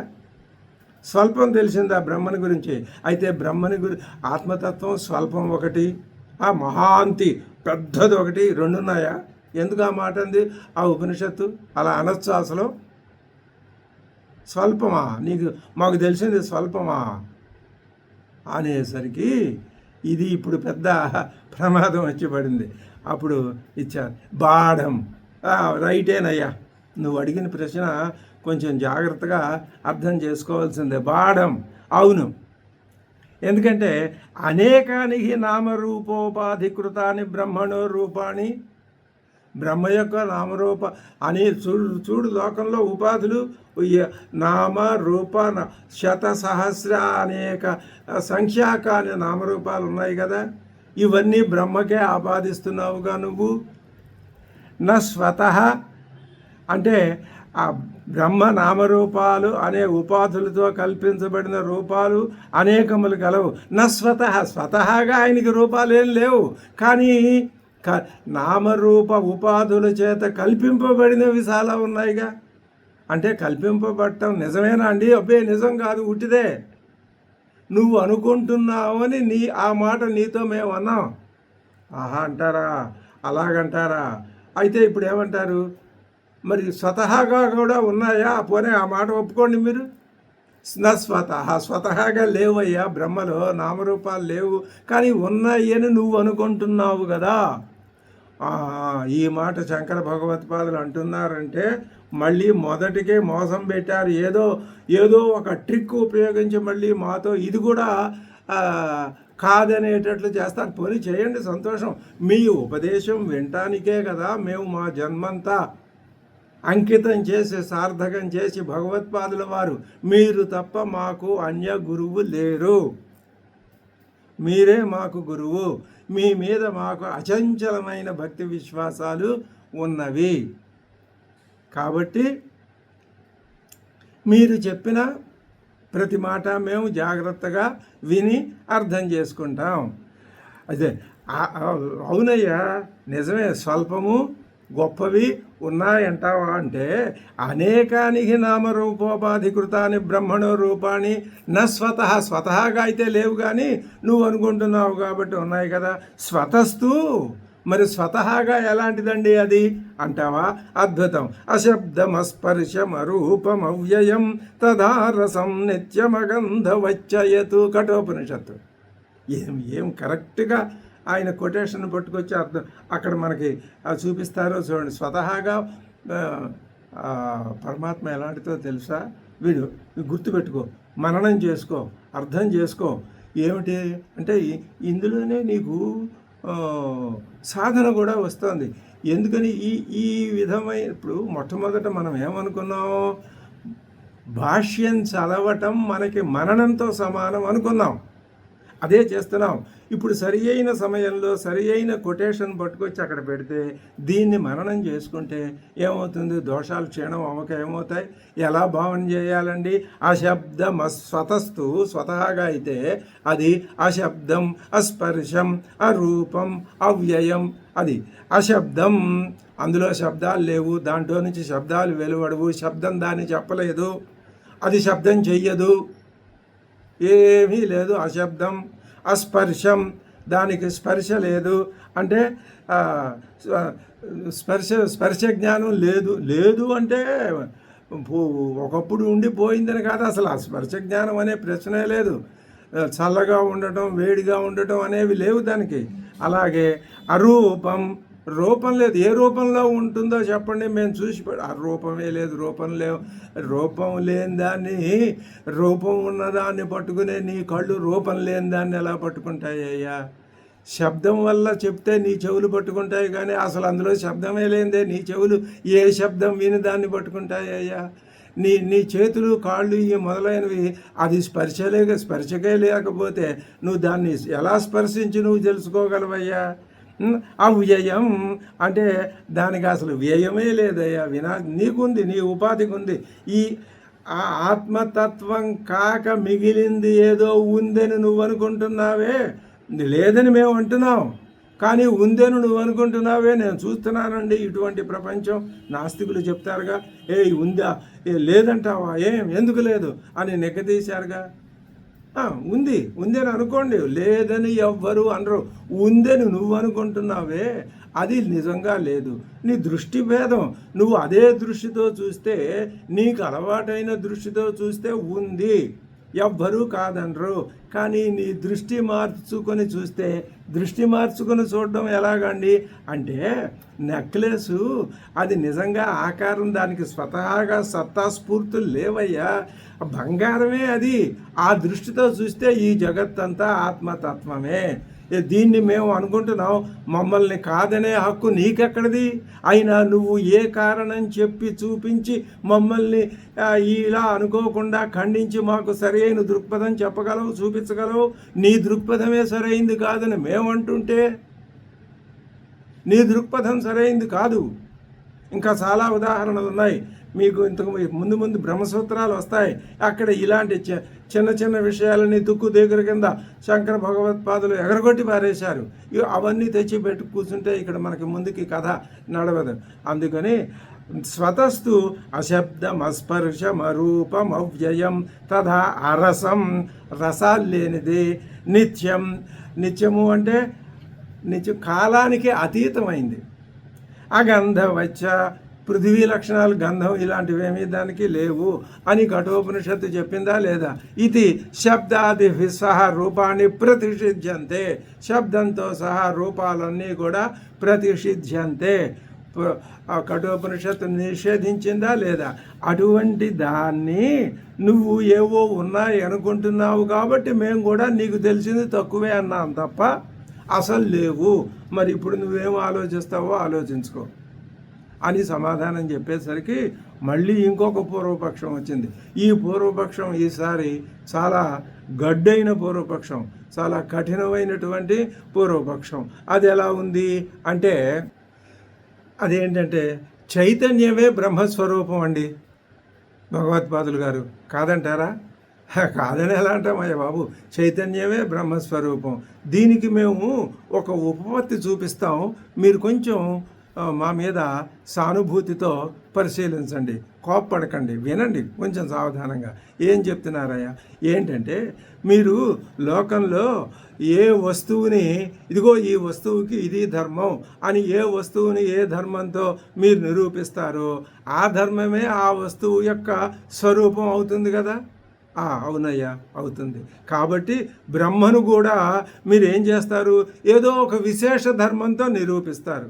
స్వల్పం తెలిసింది ఆ బ్రహ్మని గురించి. అయితే బ్రహ్మని ఆత్మతత్వం స్వల్పం ఒకటి, ఆ మహాంతి పెద్దది ఒకటి, రెండున్నాయా? ఎందుకు ఆ మాట అంది ఆ ఉపనిషత్తు? అలా అనొచ్చు అసలు? స్వల్పమా? మాకు తెలిసింది స్వల్పమా అనేసరికి ఇది ఇప్పుడు పెద్ద ప్రమాదం వచ్చి పడింది. అప్పుడు ఇచ్చారు బాఢం. రైటేనయ్యా, నువ్వు అడిగిన ప్రశ్న కొంచెం జాగ్రత్తగా అర్థం చేసుకోవాల్సిందే. బాఢం, అవును. ఎందుకంటే అనేకానికి నామరూపోపాధికృతాన్ని బ్రహ్మణో రూపాన్ని, బ్రహ్మ యొక్క నామరూప అనే చూడు లోకంలో ఉపాధులు నామ రూప శతసహస్ర అనేక సంఖ్యాకాని నామరూపాలు ఉన్నాయి కదా, ఇవన్నీ బ్రహ్మకే ఆపాదిస్తున్నావుగా నువ్వు. నా స్వతః అంటే ఆ బ్రహ్మ నామరూపాలు అనే ఉపాధులతో కల్పించబడిన రూపాలు అనేకములు కలవు. స్వతహాగా ఆయనకి రూపాలు ఏం లేవు, కానీ నామరూప ఉపాధుల చేత కల్పింపబడినవి చాలా ఉన్నాయిగా. అంటే కల్పింపబడటం నిజమేనా అండి? అబ్బే నిజం కాదు, ఉట్టిదే. నువ్వు అనుకుంటున్నావని ఆ మాట నీతో మేము అన్నాం. ఆహా అంటారా, అలాగంటారా? అయితే ఇప్పుడు ఏమంటారు మరి? స్వతహాగా కూడా ఉన్నాయా? పోనీ ఆ మాట ఒప్పుకోండి మీరు. స్వతహాగా లేవయ్యా, బ్రహ్మలో నామరూపాలు లేవు, కానీ ఉన్నాయి అని నువ్వు అనుకుంటున్నావు కదా. ఈ మాట శంకర భగవత్పాదులు అంటున్నారంటే మళ్ళీ మొదటికే మోసం పెట్టారు. ఏదో ఒక ట్రిక్ ఉపయోగించి మళ్ళీ మాతో ఇది కూడా కాదనేటట్లు చేస్తారు. పోనీ చేయండి, సంతోషం. మీ ఉపదేశం వినటానికే కదా మేము మా జన్మంతా అంకితం చేసి సార్థకం చేసి భగవత్పాదుల వారు మీరు తప్ప మాకు అన్య గురువు లేరు, మీరే మాకు గురువు, మీ మీద మాకు అచంచలమైన భక్తి విశ్వాసాలు ఉన్నవి. కాబట్టి మీరు చెప్పిన ప్రతి మాట మేము జాగ్రత్తగా విని అర్థం చేసుకుంటాం. అదే అవునయ్యా, నిజమే, స్వల్పము గొప్పవి ఉన్నాయంటావా అంటే, అనేకానికి నామరూపోపాధికృతాన్ని బ్రహ్మణో రూపాన్ని స్వతహాగా అయితే లేవు, కానీ నువ్వు అనుకుంటున్నావు కాబట్టి ఉన్నాయి కదా. స్వతస్తు మరి స్వతహాగా ఎలాంటిదండి అది అంటావా? అద్భుతం. అశబ్దమస్పర్శం అరూపం అవ్యయం తదారసం నిత్యమగంధవచ్చయతు కఠోపనిషత్తు. ఏం కరెక్ట్గా ఆయన కొటేషన్ పట్టుకొచ్చి అర్థం అక్కడ మనకి చూపిస్తారో చూడండి. స్వతహాగా పరమాత్మ ఎలాంటిదో తెలుసా? వీడు గుర్తుపెట్టుకో, మననం చేసుకో, అర్థం చేసుకో. ఏమిటి అంటే ఇందులోనే నీకు సాధన కూడా వస్తుంది. ఎందుకని ఈ విధమైన ఇప్పుడు మొట్టమొదట మనం ఏమనుకున్నాం? భాష్యం చదవటం మనకి మననంతో సమానం అనుకున్నాం, అదే చేస్తున్నాం. ఇప్పుడు సరి అయిన సమయంలో సరి అయిన కొటేషన్ పట్టుకొచ్చి అక్కడ పెడితే దీన్ని మననం చేసుకుంటే ఏమవుతుంది? దోషాలు క్షీణం అవ్వక ఏమవుతాయి? ఎలా భావన చేయాలండి? అశబ్దం స్వతస్తు స్వతహాగా అయితే అది అశబ్దం అస్పర్శం అరూపం అవ్యయం. అది అశబ్దం, అందులో శబ్దాలు లేవు, దాంట్లో నుంచి శబ్దాలు వెలువడవు, శబ్దం దాన్ని చెప్పలేదు, అది శబ్దం చెయ్యదు, ఏమీ లేదు అశబ్దం. అస్పర్శం, దానికి స్పర్శ లేదు, అంటే స్పర్శ జ్ఞానం లేదు అంటే ఒకప్పుడు ఉండిపోయిందని కాదు, అసలు ఆ స్పర్శ జ్ఞానం అనే ప్రశ్నే లేదు. చల్లగా ఉండటం వేడిగా ఉండటం అనేవి లేవు దానికి. అలాగే అరూపం, రూపం లేదు. ఏ రూపంలో ఉంటుందో చెప్పండి, మేము చూసి ఆ రూపమే లేదు, రూపం లేని దాన్ని, రూపం ఉన్నదాన్ని పట్టుకునే నీ కళ్ళు రూపం లేని దాన్ని ఎలా పట్టుకుంటాయ్యా? శబ్దం వల్ల చెప్తే నీ చెవులు పట్టుకుంటాయి, కానీ అసలు అందులో శబ్దమే లేనిదే నీ చెవులు ఏ శబ్దం విని దాన్ని పట్టుకుంటాయ్యా? నీ చేతులు కాళ్ళు ఈ మొదలైనవి అది స్పర్శకే లేకపోతే నువ్వు దాన్ని ఎలా స్పర్శించి నువ్వు తెలుసుకోగలవయ్యా? అవ్యయం అంటే దానికి అసలు వ్యయమే లేదయ్యా. నీకుంది, నీ ఉపాధికి ఉంది. ఆ ఆత్మతత్వం కాక మిగిలింది ఏదో ఉందని నువ్వు అనుకుంటున్నావే, లేదని మేము అంటున్నాం, కానీ ఉందని నువ్వు అనుకుంటున్నావే. నేను చూస్తున్నానండి ఇటువంటి ప్రపంచం. నాస్తికులు చెప్తారుగా, ఉందా, లేదంటావా, ఎందుకు లేదు అని నిగ్గదీశారుగా. ఉంది అని అనుకోండి, లేదని ఎవ్వరు అనరు. ఉందని నువ్వు అనుకుంటున్నావే, అది నిజంగా లేదు. నీ దృష్టి భేదం. నువ్వు అదే దృష్టితో చూస్తే, నీకు అలవాటైన దృష్టితో చూస్తే ఉంది, ఎవ్వరూ కాదనరు. కానీ నీ దృష్టి మార్చుకొని చూస్తే, దృష్టి మార్చుకొని చూడడం ఎలాగండి అంటే, నెక్లెస్ అది నిజంగా ఆకారం దానికి స్వతహాగా సత్తాస్ఫూర్తులు లేవయ్యా, బంగారమే అది. ఆ దృష్టితో చూస్తే ఈ జగత్తంతా ఆత్మతత్వమే. దీన్ని మేము అనుకుంటున్నాం, మమ్మల్ని కాదనే హక్కు నీకెక్కడిది? అయినా నువ్వు ఏ కారణం చెప్పి చూపించి మమ్మల్ని ఇలా అనుకోకుండా ఖండించి మాకు సరైన దృక్పథం చెప్పగలవు, చూపించగలవు? నీ దృక్పథమే సరైంది కాదని మేమంటుంటే నీ దృక్పథం సరైంది కాదు. ఇంకా చాలా ఉదాహరణలు ఉన్నాయి. మీకు ఇంతకు ముందు ముందు బ్రహ్మసూత్రాలు వస్తాయి. అక్కడ ఇలాంటి చిన్న చిన్న విషయాలని తుక్కు దగ్గర కింద శంకర భగవత్పాదులు ఎగరగొట్టి పారేశారు. అవన్నీ తెచ్చి పెట్టి కూర్చుంటే ఇక్కడ మనకి ముందుకి కథ నడవదు. అందుకని స్వతస్తు అశబ్దమస్పర్శమరూపమవ్యయం తథా అరసం, రసాలు లేనిది, నిత్యం, నిత్యము అంటే నిత్యం కాలానికి అతీతమైంది, అగంధవచ్చ, పృథివీ లక్షణాలు గంధం ఇలాంటివేమీ దానికి లేవు అని కఠోపనిషత్తు చెప్పిందా లేదా? ఇది శబ్దాది సహా రూపాన్ని ప్రతిషిధ్యంతే, శబ్దంతో సహా రూపాలన్నీ కూడా ప్రతిషిధ్యంతే, కఠోపనిషత్తు నిషేధించిందా లేదా? అటువంటి దాన్ని నువ్వు ఏవో ఉన్నాయి అనుకుంటున్నావు కాబట్టి మేము కూడా నీకు తెలిసింది తక్కువే అన్నాం తప్ప అసలు లేవు. మరి ఇప్పుడు నువ్వేం ఆలోచిస్తావో ఆలోచించుకో అని సమాధానం చెప్పేసరికి మళ్ళీ ఇంకొక పూర్వపక్షం వచ్చింది. ఈ పూర్వపక్షం ఈసారి చాలా గడ్డైన పూర్వపక్షం, చాలా కఠినమైనటువంటి పూర్వపక్షం. అది ఎలా ఉంది అంటే అదేంటంటే చైతన్యమే బ్రహ్మస్వరూపం అండి భగవత్పాదులు గారు, కాదంటారా? కాదని ఎలా అంటామయ్య బాబు, చైతన్యమే బ్రహ్మస్వరూపం. దీనికి మేము ఒక ఉపపత్తి చూపిస్తాం, మీరు కొంచెం మా మీద సానుభూతితో పరిశీలించండి, కోప్పడకండి, వినండి కొంచెం సావధానంగా. ఏం చెప్తున్నారయ్యా? ఏంటంటే మీరు లోకంలో ఏ వస్తువుని ఇదిగో ఈ వస్తువుకి ఇది ధర్మం అని ఏ వస్తువుని ఏ ధర్మంతో మీరు నిరూపిస్తారో ఆ ధర్మమే ఆ వస్తువు యొక్క స్వరూపం అవుతుంది కదా. అవునయ్యా, అవుతుంది. కాబట్టి బ్రహ్మను కూడా మీరు ఏం చేస్తారు? ఏదో ఒక విశేష ధర్మంతో నిరూపిస్తారు.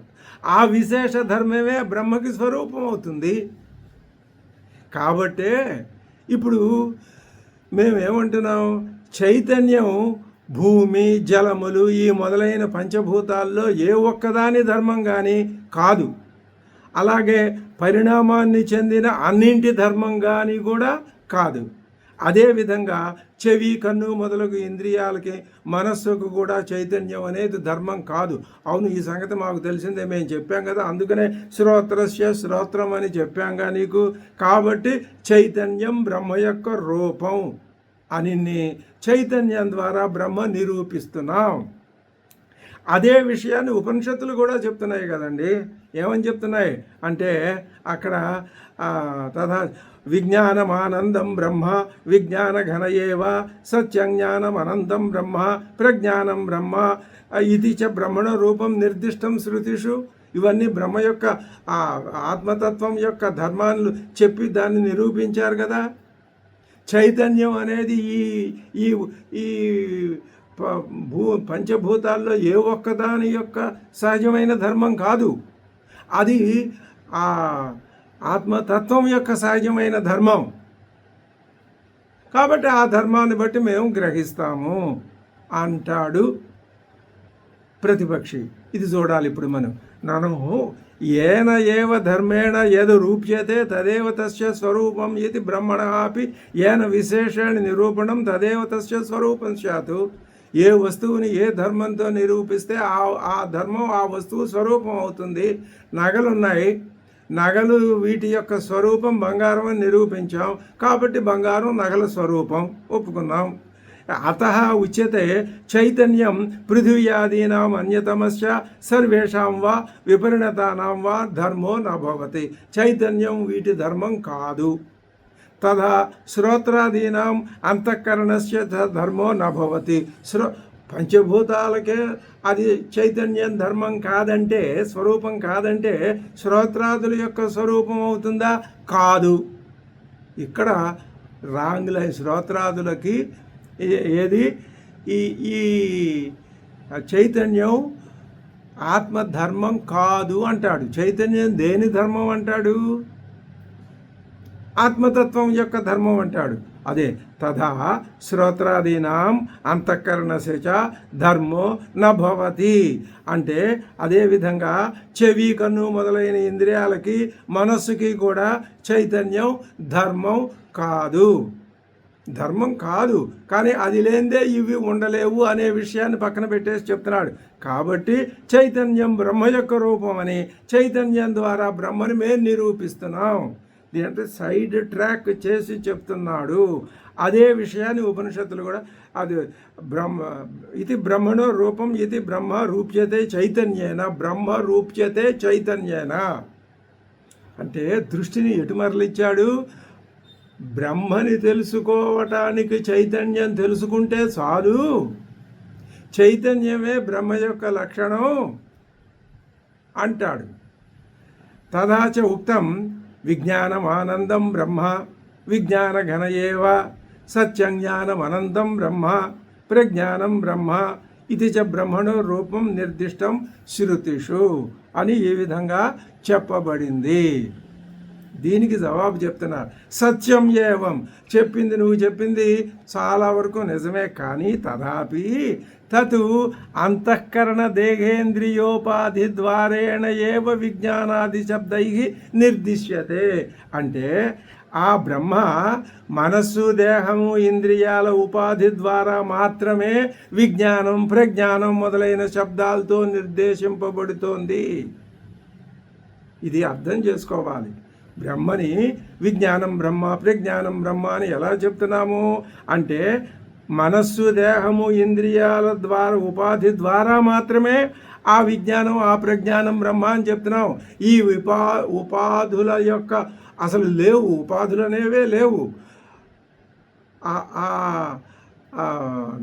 ఆ విశేష ధర్మమే బ్రహ్మకి స్వరూపం అవుతుంది. కాబట్టే ఇప్పుడు మేమేమంటున్నాం, చైతన్యం భూమి జలములు ఈ మొదలైన పంచభూతాల్లో ఏ ఒక్కదాని ధర్మం కానీ కాదు. అలాగే పరిణామాన్ని చెందిన అన్నింటి ధర్మం కానీ కూడా కాదు. అదేవిధంగా చెవి కన్ను మొదలగు ఇంద్రియాలకి మనస్సుకు కూడా చైతన్యం అనేది ధర్మం కాదు. అవును, ఈ సంగతి మాకు తెలిసిందే, మేము చెప్పాం కదా, అందుకనే శ్రోత్రస్య శ్రోత్రం అని చెప్పాంగా నీకు. కాబట్టి చైతన్యం బ్రహ్మ యొక్క రూపం అని చైతన్యం ద్వారా బ్రహ్మ నిరూపిస్తున్నాం. అదే విషయాన్ని ఉపనిషత్తులు కూడా చెప్తున్నాయి కదండి. ఏమని చెప్తున్నాయి అంటే అక్కడ తథా విజ్ఞానమానందం బ్రహ్మ విజ్ఞాన ఘనయేవ సత్యజ్ఞానం అనంతం బ్రహ్మ ప్రజ్ఞానం బ్రహ్మ ఇది చ బ్రహ్మణ రూపం నిర్దిష్టం శృతిషు. ఇవన్నీ బ్రహ్మ యొక్క ఆత్మతత్వం యొక్క ధర్మాన్ని చెప్పి దాన్ని నిరూపించారు కదా. చైతన్యం అనేది ఈ ఈ పంచభూతాల్లో ఏ ఒక్కదాని యొక్క సహజమైన ధర్మం కాదు, అది ఆ ఆత్మతత్వం యొక్క సహజమైన ధర్మం. కాబట్టి ఆ ధర్మాన్ని బట్టి మేము గ్రహిస్తాము అంటాడు ప్రతిపక్షి. ఇది చూడాలి ఇప్పుడు మనం. నను ఏన ఏవ ధర్మేణ యదు రూప్యతే తదేవ తస్య స్వరూపం ఇది బ్రహ్మణ అపి ఏన విశేషేణ నిరూపణం తదేవ తస్య స్వరూపం స్యాత్. ఏ వస్తువుని ఏ ధర్మంతో నిరూపిస్తే ఆ ధర్మం ఆ వస్తువు స్వరూపం అవుతుంది. నగలున్నాయి, నగలు వీటి యొక్క స్వరూపం బంగారం అని నిరూపించాం, కాబట్టి బంగారం నగల స్వరూపం ఒప్పుకున్నాం. అతః ఉచ్యతే చైతన్యం పృథివ్యాదీనాం అన్యతమస్య సర్వేషాం వా విపరిణతానాం వా ధర్మో నభవతి. చైతన్యం వీటి ధర్మం కాదు. తదా శ్రోత్రాదీనాం అంతఃకరణస్య ధర్మో నభవతి. పంచభూతాలకే అది చైతన్యం ధర్మం కాదంటే, స్వరూపం కాదంటే శ్రోత్రాదుల యొక్క స్వరూపం అవుతుందా? కాదు. ఇక్కడ రాంగ్ లైన్. శ్రోత్రాదులకి ఏది ఈ చైతన్యం ఆత్మధర్మం కాదు అంటాడు. చైతన్యం దేని ధర్మం అంటాడు? ఆత్మతత్వం యొక్క ధర్మం అంటాడు. అదే తథా శ్రోత్రాదీనాం అంతఃకరణస్య చ ధర్మో నభవతి అంటే అదేవిధంగా చెవి కన్ను మొదలైన ఇంద్రియాలకి మనస్సుకి కూడా చైతన్యం ధర్మం కాదు. ధర్మం కాదు, కానీ అది లేనిదే ఇవి ఉండలేవు అనే విషయాన్ని పక్కన పెట్టేసి చెప్తున్నాడు. కాబట్టి చైతన్యం బ్రహ్మ యొక్క రూపం అని చైతన్యం ద్వారా బ్రహ్మని మేము నిరూపిస్తున్నాం. దీంట్లో సైడ్ ట్రాక్ చేసి చెప్తున్నాడు. అదే విషయాన్ని ఉపనిషత్తులు కూడా అది ఇది బ్రహ్మణో రూపం ఇది బ్రహ్మ రూప్యతే చైతన్యేన, బ్రహ్మ రూప్యతే చైతన్యేన అంటే దృష్టిని ఎటు మరలిచ్చాడు? బ్రహ్మని తెలుసుకోవటానికి చైతన్యం తెలుసుకుంటే చాలు, చైతన్యమే బ్రహ్మ యొక్క లక్షణం అంటాడు. తదాచ ఉక్తం విజ్ఞానం ఆనందం బ్రహ్మ విజ్ఞానఘన ఏవ సత్యం జ్ఞానం అనంతం బ్రహ్మ ప్రజ్ఞానం బ్రహ్మ ఇది చ బ్రహ్మణో రూపం నిర్దిష్టం శృతిషు అని ఈ విధంగా చెప్పబడింది. దీనికి జవాబు చెప్తున్నారు. సత్యం ఏవం, చెప్పింది నువ్వు చెప్పింది చాలా వరకు నిజమే, కానీ తదాపి తతు అంతఃకరణ దేహేంద్రియోపాధి ద్వారేణ ఏవ విజ్ఞానాది శబ్దై నిర్దిశ్యతే. అంటే ఆ బ్రహ్మ మనస్సు దేహము ఇంద్రియాల ఉపాధి ద్వారా మాత్రమే విజ్ఞానం ప్రజ్ఞానం మొదలైన శబ్దాలతో నిర్దేశింపబడుతోంది. ఇది అర్థం చేసుకోవాలి. బ్రహ్మని విజ్ఞానం బ్రహ్మ ప్రజ్ఞానం బ్రహ్మ అని ఎలా చెప్తున్నాము అంటే మనస్సు దేహము ఇంద్రియాల ద్వారా ఉపాధి ద్వారా మాత్రమే ఆ విజ్ఞానం ఆ ప్రజ్ఞానం బ్రహ్మ అని చెప్తున్నాం. ఈ ఉపాధుల యొక్క అసలు లేవు, ఉపాధులు అనేవే లేవు.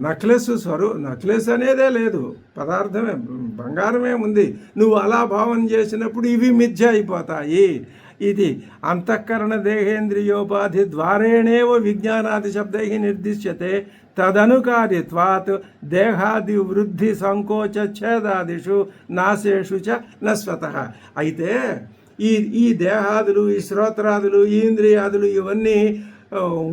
నక్లెస్ అనేదే లేదు, పదార్థమే బంగారమే ఉంది. నువ్వు అలా భావన చేసినప్పుడు ఇవి మిథ్య అయిపోతాయి. ఇది అంతఃకరణ దేహేంద్రియోపాధి ద్వారేణేవ విజ్ఞానాది శబ్దై నిర్దిశ్యతే తదనుకార్యత్వాత్ దేహాది వృద్ధి సంకోచ ఛేదాదిషు నాశేషు చ నస్వతః. అయితే ఈ దేహాదులు ఈ శ్రోత్రాదులు ఈ ఇంద్రియాదులు ఇవన్నీ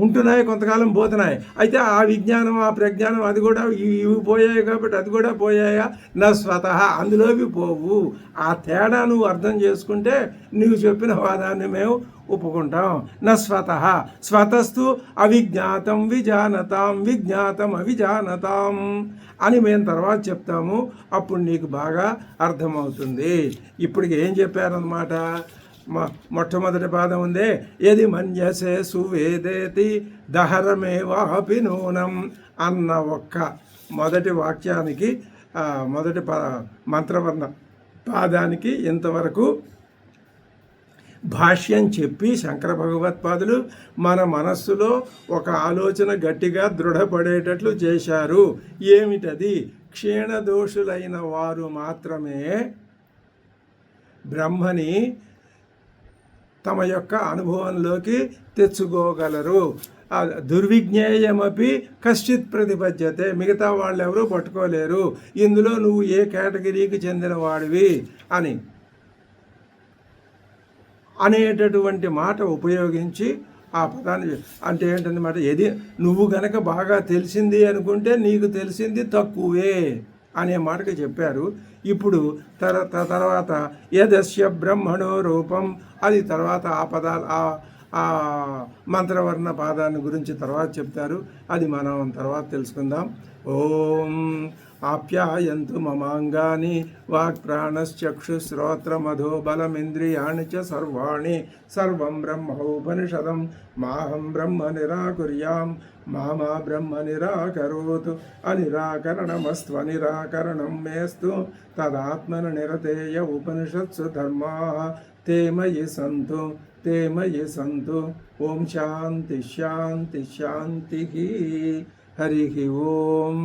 ఉంటున్నాయి, కొంతకాలం పోతున్నాయి. అయితే ఆ విజ్ఞానం ఆ ప్రజ్ఞానం అది కూడా ఇవి పోయాయి కాబట్టి అది కూడా పోయాయా? నా స్వతహ అందులోకి పోవు. ఆ తేడా నువ్వు అర్థం చేసుకుంటే నువ్వు చెప్పిన వాదాన్ని మేము ఒప్పుకుంటాం. నా స్వతహ స్వతస్తు అవిజ్ఞాతం విజానతాం విజ్ఞాతం అవిజానతాం అని మేము తర్వాత చెప్తాము. అప్పుడు నీకు బాగా అర్థమవుతుంది. ఇప్పటికి ఏం చెప్పారన్నమాట? మొట్టమొదటి పాదం ఉందే, ఏది మన్యసే సువేదేతి దహరమేవాపి నూనం అన్న ఒక్క మొదటి వాక్యానికి మొదటి మంత్రవర్ణ పాదానికి ఇంతవరకు భాష్యం చెప్పి శంకర భగవత్పాదులు మన మనస్సులో ఒక ఆలోచన గట్టిగా దృఢపడేటట్లు చేశారు. ఏమిటది? క్షీణదోషులైన వారు మాత్రమే బ్రహ్మని తమ యొక్క అనుభవంలోకి తెచ్చుకోగలరు. దుర్విజ్ఞేయమపి కశ్చిత్ ప్రతిపద్యతే, మిగతా వాళ్ళు ఎవరూ పట్టుకోలేరు. ఇందులో నువ్వు ఏ కేటగిరీకి చెందిన వాడివి అని అనేటటువంటి మాట ఉపయోగించి ఆ పదాన్ని అంటే ఏంటన్నమాట, ఏది నువ్వు గనక బాగా తెలిసింది అనుకుంటే నీకు తెలిసింది తక్కువే అనే మాటకి చెప్పారు. ఇప్పుడు తర్వాత యదస్య బ్రహ్మణో రూపం, అది తర్వాత ఆ పదాలు ఆ మంత్రవర్ణ పాదాన్ని గురించి తర్వాత చెప్తారు. అది మనం తర్వాత తెలుసుకుందాం. ఓం ఆప్యాయంతు మమాంగాని వాక్ ప్రాణశ్చక్షుశ్రోత్రమధో బలమింద్రియాణి చ సర్వాణి సర్వం బ్రహ్మోపనిషదం మాహం బ్రహ్మ నిరాకుర్యాం మామా బ్రహ్మ నిరాకరోతు అనిరాకరణమస్త్వనిరాకరణం మేస్తు తదాత్మన నిరతేయ ఉపనిషత్సు ధర్మా ते मयि सन्तु ओम शांति शांति शांति हरि ओम।